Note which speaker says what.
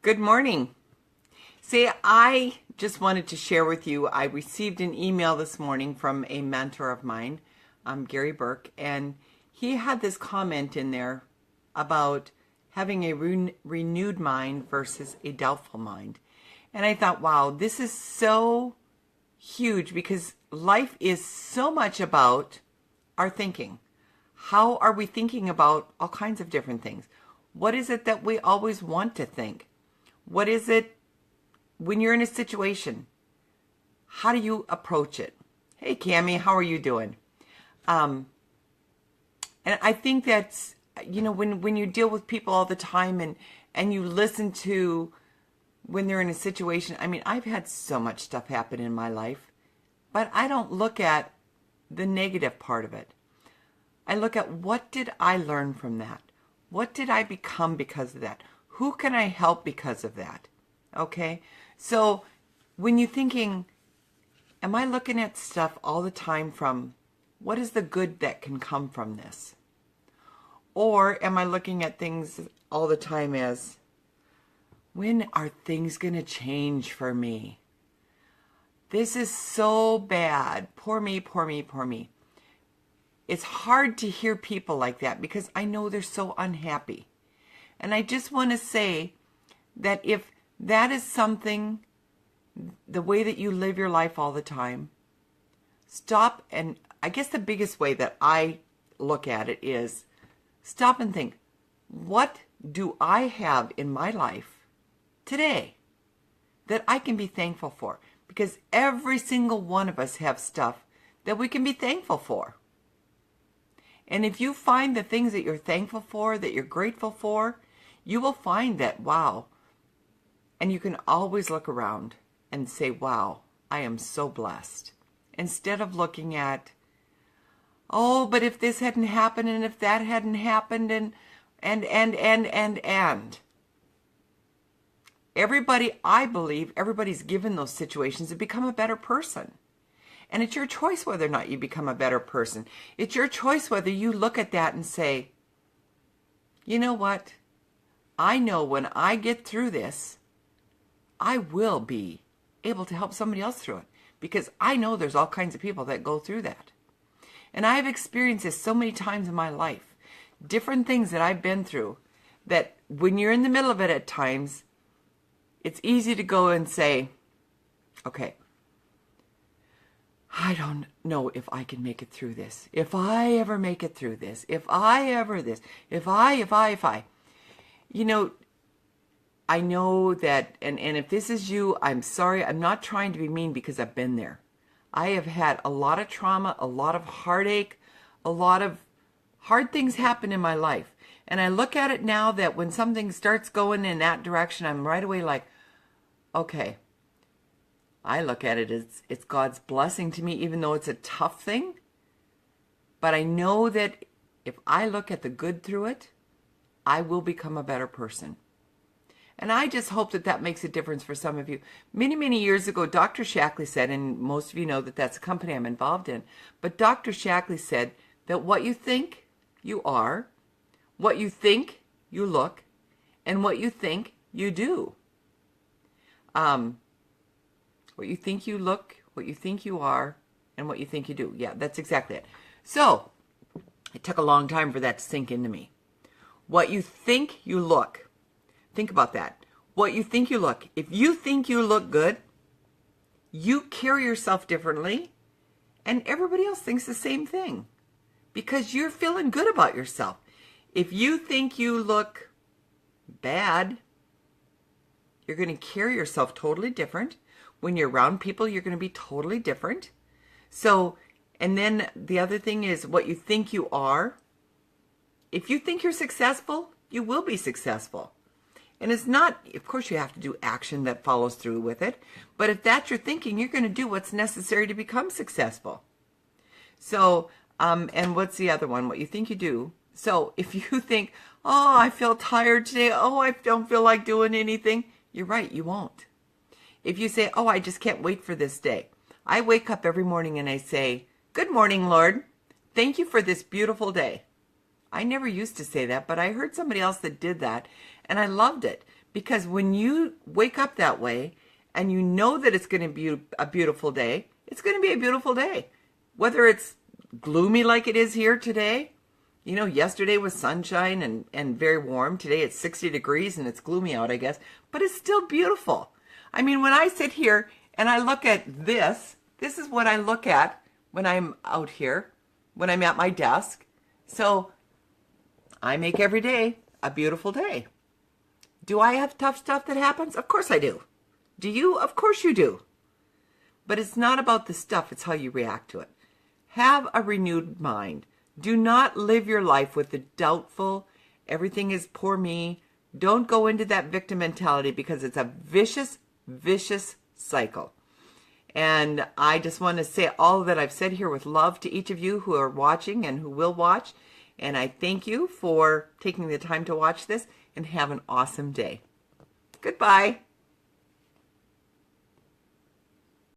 Speaker 1: Good morning. See, I just wanted to share with you, I received an email this morning from a mentor of mine, Gary Burke, and he had this comment in there about having a renewed mind versus a doubtful mind. And I thought, wow, this is so huge because life is so much about our thinking. How are we thinking about all kinds of different things? What is it that we always want to think? What is it when you're in a situation? How do you approach it? Hey, Cammie, how are you doing? And I think that's, when you deal with people all the time and you listen to when they're in a situation. I mean, I've had so much stuff happen in my life, but I don't look at the negative part of it. I look at what did I learn from that? What did I become because of that? Who can I help because of that? Okay? So when you're thinking, am I looking at stuff all the time from what is the good that can come from this? Or am I looking at things all the time as, when are things going to change for me? This is so bad. Poor me, poor me, poor me. It's hard to hear people like that because I know they're so unhappy. And I just want to say that if that is something, the way that you live your life all the time, stop. And I guess the biggest way that I look at it is stop and think, what do I have in my life today that I can be thankful for? Because every single one of us have stuff that we can be thankful for. And if you find the things that you're thankful for, that you're grateful for, you will find that, wow. And you can always look around and say, wow, I am so blessed. Instead of looking at, oh, but if this hadn't happened and if that hadn't happened and. Everybody, I believe, everybody's given those situations to become a better person. And it's your choice whether or not you become a better person. It's your choice whether you look at that and say, you know what? I know when I get through this, I will be able to help somebody else through it. Because I know there's all kinds of people that go through that. And I've experienced this so many times in my life. Different things that I've been through. That when you're in the middle of it at times, it's easy to go and say, okay, I don't know if I can make it through this. If I ever make it through this. If I ever this. If I. You know, I know that, and if this is you, I'm sorry. I'm not trying to be mean because I've been there. I have had a lot of trauma, a lot of heartache, a lot of hard things happen in my life. And I look at it now that when something starts going in that direction, I'm right away like, okay. I look at it as it's God's blessing to me, even though it's a tough thing. But I know that if I look at the good through it, I will become a better person. And I just hope that that makes a difference for some of you. Many, many years ago, Dr. Shackley said, and most of you know that that's a company I'm involved in, but Dr. Shackley said that what you think, you are, what you think, you look, and what you think, you do. What you think you look, what you think you are, and what you think you do. Yeah, that's exactly it. So, it took a long time for that to sink into me. What you think you look. Think about that. What you think you look. If you think you look good, you carry yourself differently, and everybody else thinks the same thing. Because you're feeling good about yourself. If you think you look bad, you're going to carry yourself totally different. When you're around people, you're going to be totally different. So, and then the other thing is what you think you are. If you think you're successful, you will be successful. And it's not, of course you have to do action that follows through with it. But if that's your thinking, you're going to do what's necessary to become successful. So, and what's the other one? What you think you do. So if you think, oh, I feel tired today. Oh, I don't feel like doing anything. You're right, you won't. If you say, oh, I just can't wait for this day. I wake up every morning and I say, good morning, Lord. Thank you for this beautiful day. I never used to say that, but I heard somebody else that did that, and I loved it Because when you wake up that way and you know that it's going to be a beautiful day, it's going to be a beautiful day. Whether it's gloomy like it is here today, you know, yesterday was sunshine and very warm. Today it's 60 degrees and it's gloomy out, I guess, but it's still beautiful. I mean, when I sit here and I look at this is what I look at when I'm out here, when I'm at my desk. So I make every day a beautiful day. Do I have tough stuff that happens? Of course I do. Do you? Of course you do. But it's not about the stuff, it's how you react to it. Have a renewed mind. Do not live your life with the doubtful, everything is poor me. Don't go into that victim mentality because it's a vicious, vicious cycle. And I just want to say all that I've said here with love to each of you who are watching and who will watch. And I thank you for taking the time to watch this, and have an awesome day. Goodbye.